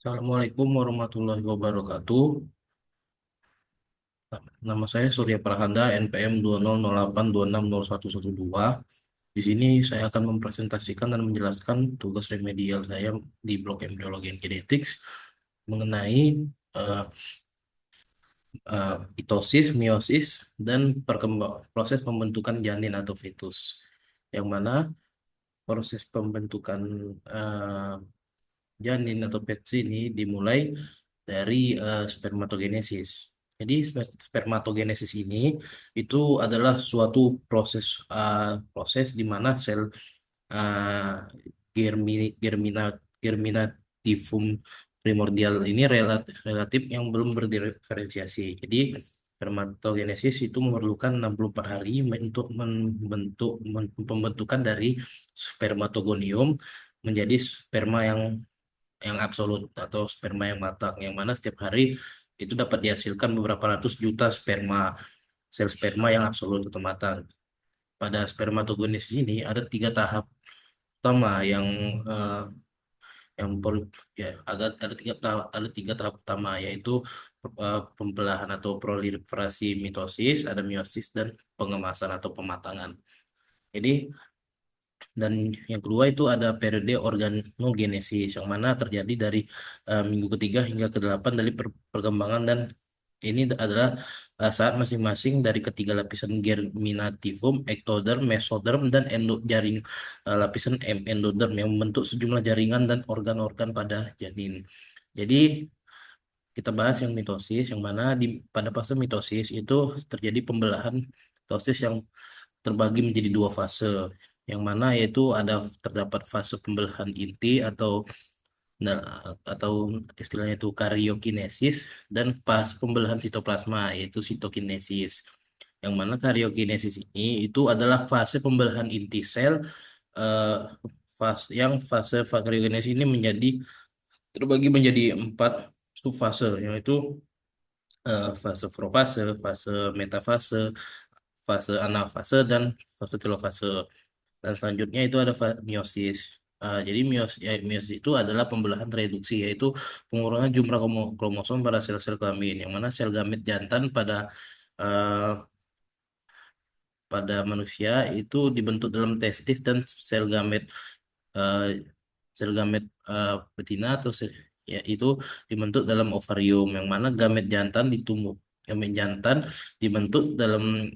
Assalamualaikum warahmatullahi wabarakatuh. Nama saya Surya Prahanda, NPM 20082601112. Di sini saya akan mempresentasikan dan menjelaskan tugas remedial saya di blok Embryology and Genetics mengenai eh, mitosis, meiosis, dan proses pembentukan janin atau fetus. Yang mana proses pembentukan eh, janin atau fetus ini dimulai dari spermatogenesis. Jadi spermatogenesis ini itu adalah suatu proses di mana sel uh, germinativum primordial ini relatif yang belum berdiferensiasi. Jadi spermatogenesis itu memerlukan 64 hari untuk pembentukan dari spermatogonium menjadi sperma yang absolut atau sperma yang matang, yang mana setiap hari itu dapat dihasilkan beberapa ratus juta sel sperma yang absolut atau matang. Pada spermatogenesis ini ada tiga tahap utama eh, yang perlu, ya, ada tiga tahap utama, yaitu pembelahan atau proliferasi mitosis, ada meiosis, dan pengemasan atau pematangan. Jadi, dan yang kedua itu ada periode organogenesis yang mana terjadi dari minggu ketiga hingga ke-8 dari perkembangan, dan ini adalah saat masing-masing dari ketiga lapisan germinativum, ektoderm, mesoderm, dan lapisan endoderm yang membentuk sejumlah jaringan dan organ-organ pada janin. Jadi kita bahas yang mitosis, yang mana pada fase mitosis itu terjadi pembelahan mitosis yang terbagi menjadi dua fase, yang mana yaitu terdapat fase pembelahan inti nah, atau istilahnya itu karyokinesis, dan pas pembelahan sitoplasma yaitu sitokinesis. Yang mana karyokinesis ini itu adalah fase pembelahan inti sel. eh, fase karyokinesis ini terbagi menjadi 4 subfase, yaitu fase profase, fase metafase, fase anafase, dan fase telofase. Dan selanjutnya itu ada meiosis. Jadi meiosis itu adalah pembelahan reduksi, yaitu pengurangan jumlah kromosom pada sel-sel kelamin, yang mana sel gamet jantan eh, pada manusia itu dibentuk dalam testis, dan eh, sel gamet betina ya, itu dibentuk dalam ovarium, yang mana gamet jantan dibentuk dalam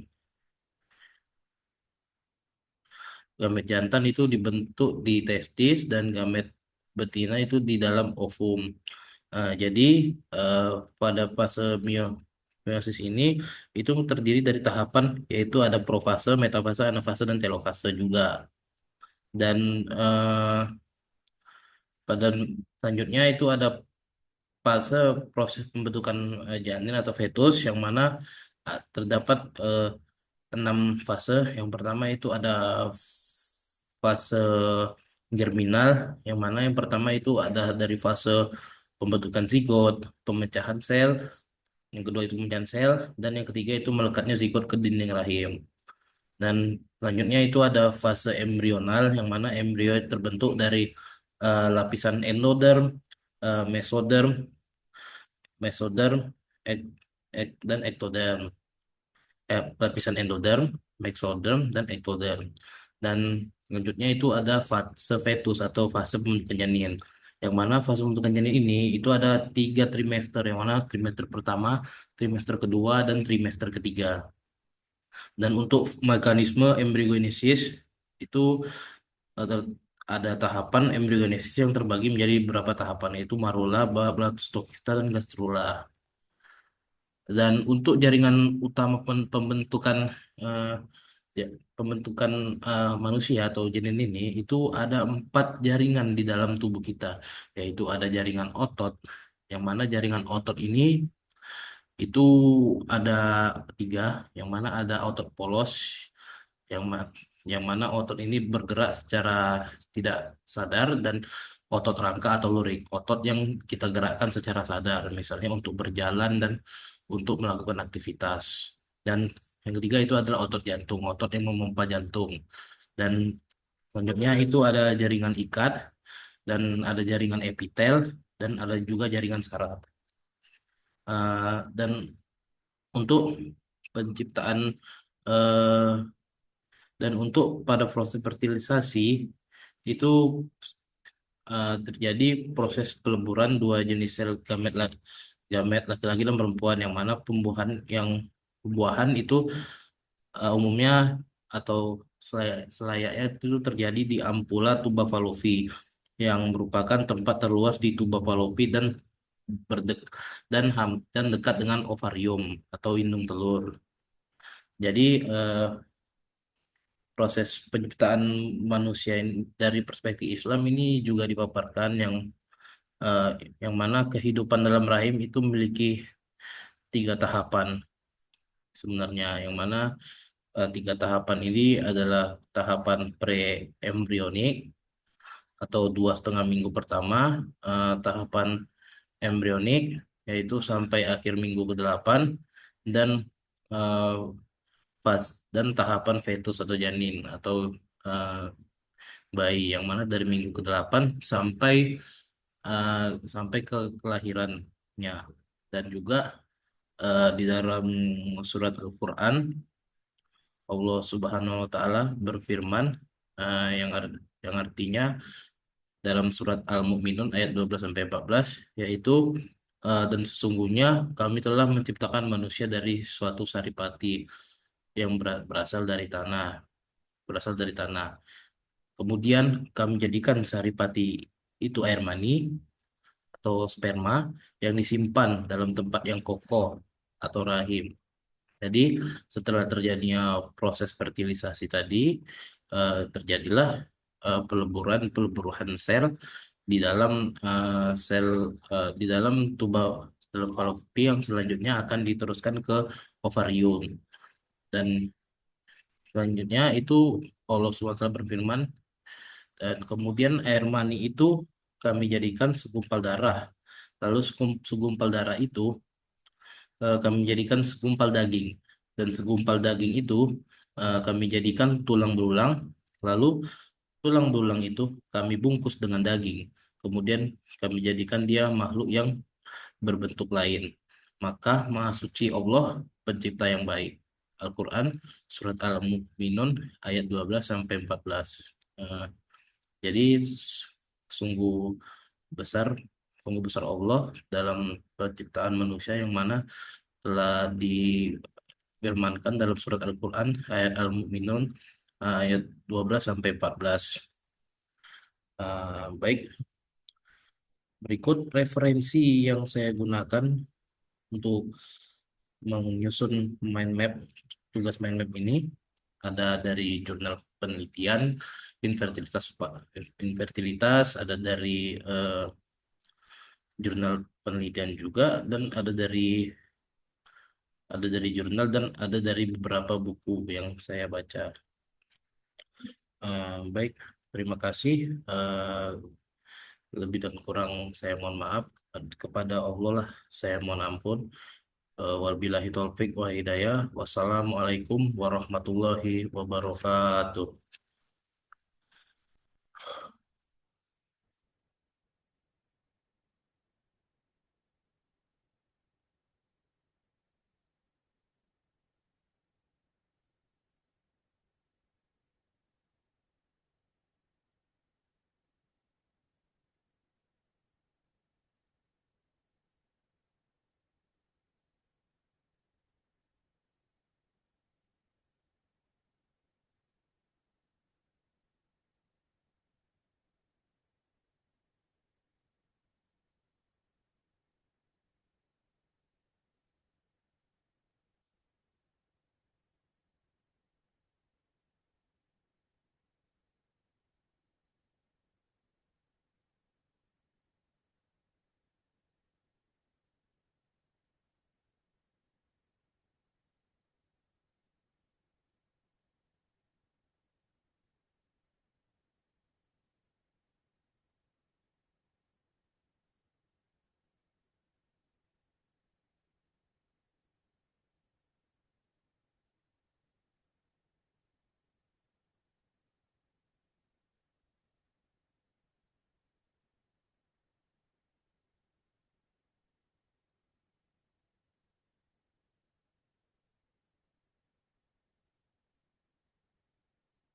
gamet jantan itu dibentuk di testis, dan gamet betina itu di dalam ovum. Jadi eh, pada fase meiosis ini itu terdiri dari tahapan, yaitu ada profase, metafase, anafase, dan telofase juga. Dan pada selanjutnya itu ada fase proses pembentukan janin atau fetus, yang mana terdapat 6 fase. Yang pertama itu ada fase germinal, yang mana yang pertama itu ada dari fase pembentukan zigot, pemecahan sel, yang kedua itu pemecahan sel, dan yang ketiga itu melekatnya zigot ke dinding rahim. Dan selanjutnya itu ada fase embrional, yang mana embrio terbentuk dari lapisan endoderm, mesoderm, mesoderm, dan ektoderm. Lapisan endoderm, mesoderm, dan ektoderm. Dan selanjutnya itu ada fase fetus atau fase pembentukan janin. Yang mana fase pembentukan janin ini itu ada 3 trimester, yang mana trimester pertama, trimester kedua, dan trimester ketiga. Dan untuk mekanisme embryogenesis itu ada, ada tahapan embryogenesis yang terbagi menjadi beberapa tahapan, yaitu marula, blastocysta, dan gastrula. Dan untuk jaringan utama pembentukan eh, ya, pembentukan manusia atau janin ini itu ada 4 jaringan di dalam tubuh kita, yaitu ada jaringan otot, yang mana jaringan otot ini itu ada 3, yang mana ada otot polos, yang ma- yang mana otot ini bergerak secara tidak sadar, dan otot rangka atau lurik, otot yang kita gerakkan secara sadar, misalnya untuk berjalan dan untuk melakukan aktivitas. Dan yang ketiga itu adalah otot jantung, otot yang memompa jantung. Dan selanjutnya itu ada jaringan ikat, dan ada jaringan epitel, dan ada juga jaringan saraf. Dan untuk penciptaan eh, dan untuk pada proses fertilisasi itu terjadi proses peleburan dua jenis sel gamet laki-laki dan perempuan, yang mana pembuahan itu umumnya atau selayaknya itu terjadi di ampula tuba Fallopi, yang merupakan tempat terluas di tuba Fallopi dan berdek dan dekat dengan ovarium atau indung telur. Jadi proses penciptaan manusia dari perspektif Islam ini juga dipaparkan eh, yang mana kehidupan dalam rahim itu memiliki 3 tahapan sebenarnya, yang mana 3 tahapan ini adalah tahapan pre-embrionik atau 2,5 minggu pertama, tahapan embrionik yaitu sampai akhir minggu ke-8, dan eh, pas dan tahapan fetus atau janin atau eh, bayi, yang mana dari minggu ke-8 sampai eh, sampai ke kelahirannya. Dan juga di dalam surat Al-Quran Allah Subhanahu wa taala berfirman yang artinya dalam surat Al-Mu'minun ayat 12 sampai 14, yaitu dan sesungguhnya kami telah menciptakan manusia dari suatu saripati yang berasal dari tanah. Kemudian kami jadikan saripati itu air mani atau sperma yang disimpan dalam tempat yang kokoh atau rahim. Jadi setelah terjadinya proses fertilisasi tadi, terjadilah peleburan sel di dalam sel di dalam dalam Fallopi, yang selanjutnya akan diteruskan ke ovarium. Dan selanjutnya itu Allah SWT berfirman, dan kemudian air mani itu kami jadikan segumpal darah. Lalu segumpal darah itu kami jadikan segumpal daging, dan segumpal daging itu kami jadikan tulang belulang. Lalu tulang belulang itu kami bungkus dengan daging, kemudian kami jadikan dia makhluk yang berbentuk lain. Maka Maha Suci Allah, Pencipta yang baik. Al-Quran surat Al-Mu'minun ayat 12 sampai 14. Eh, jadi sungguh besar sungguh besar Allah dalam penciptaan manusia, yang mana telah difirmankan dalam surat Al-Quran ayat Al-Mu'minun ayat 12 sampai 14. Baik, berikut referensi yang saya gunakan untuk menyusun mind map tugas mind map ini ada dari jurnal penelitian infertilitas infertilitas, ada dari jurnal penelitian juga, dan ada dari jurnal, dan ada dari beberapa buku yang saya baca. Baik, terima kasih. Lebih dan kurang saya mohon maaf. Kepada Allah lah saya mohon ampun. Wabillahi taufik wa hidayah. Wassalamualaikum warahmatullahi wabarakatuh.